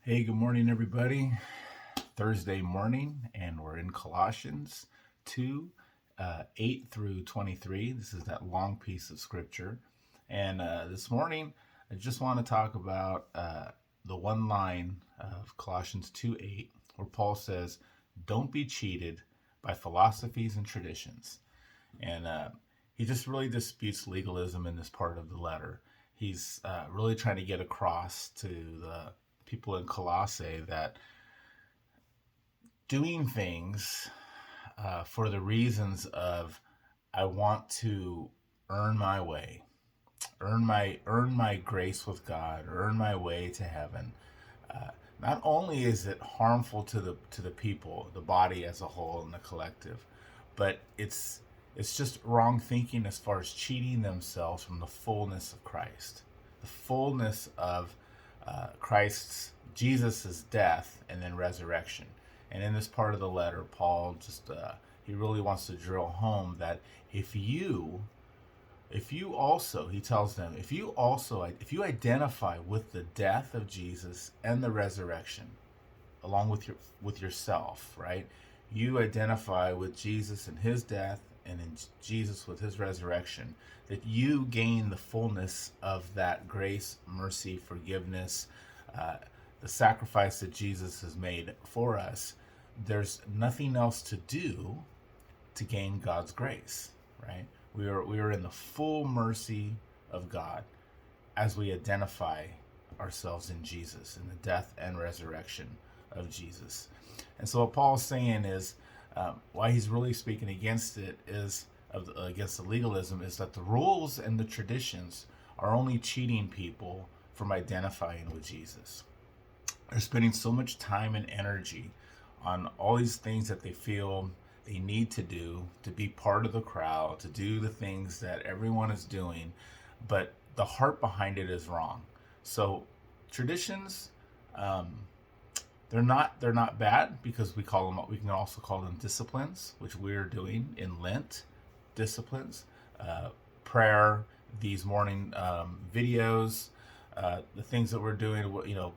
Hey, good morning, everybody. Thursday morning, and we're in Colossians 2 8 through 23. This is that long piece of scripture. And this morning, I just want to talk about the one line of Colossians 2 8, where Paul says, "Don't be cheated by philosophies and traditions." And he just really disputes legalism in this part of the letter. He's really trying to get across to the people in Colossae that doing things for the reasons of I want to earn my way, earn my grace with God, earn my way to heaven. Uh, Not only is it harmful to the people, the body as a whole, and the collective, but it's just wrong thinking as far as cheating themselves from the fullness of Christ, the fullness of Jesus's death and then resurrection. And in this part of the letter, Paul just he really wants to drill home that if you also, he tells them, if you identify with the death of Jesus and the resurrection, along with yourself, right? You identify with Jesus and his death and in Jesus with his resurrection, that you gain the fullness of that grace, mercy, forgiveness, the sacrifice that Jesus has made for us. There's nothing else to do to gain God's grace, right? We are in the full mercy of God as we identify ourselves in Jesus, in the death and resurrection of Jesus. And so what Paul's saying is, why he's really speaking against it is, against the legalism, is that the rules and the traditions are only cheating people from identifying with Jesus. They're spending so much time and energy on all these things that they feel they need to do to be part of the crowd, to do the things that everyone is doing, but the heart behind it is wrong. So traditions, they're not bad, because we can also call them disciplines, which we're doing in Lent. Disciplines, prayer, these morning videos, the things that we're doing,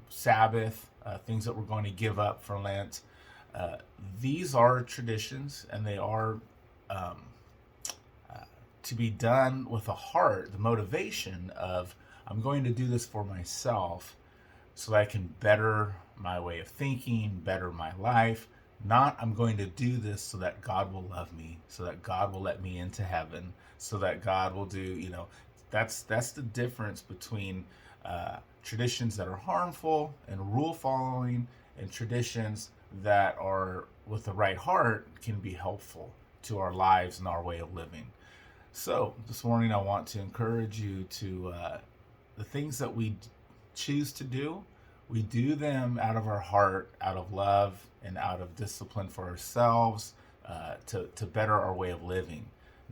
Sabbath, things that we're going to give up for Lent. These are traditions, and they are to be done with a heart, the motivation of, I'm going to do this for myself so that I can better my way of thinking, better my life. Not, I'm going to do this so that God will love me, so that God will let me into heaven, so that God will do, that's the difference between traditions that are harmful and rule following, and traditions that are with the right heart can be helpful to our lives and our way of living. So this morning I want to encourage you to the things that we choose to do, we do them out of our heart, out of love, and out of discipline for ourselves, to better our way of living,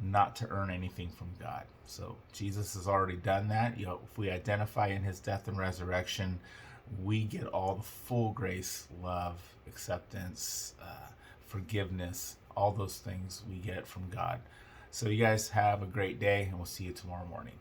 not to earn anything from God. So Jesus has already done that. If we identify in his death and resurrection, we get all the full grace, love, acceptance, forgiveness, all those things we get from God. So you guys have a great day, and we'll see you tomorrow morning.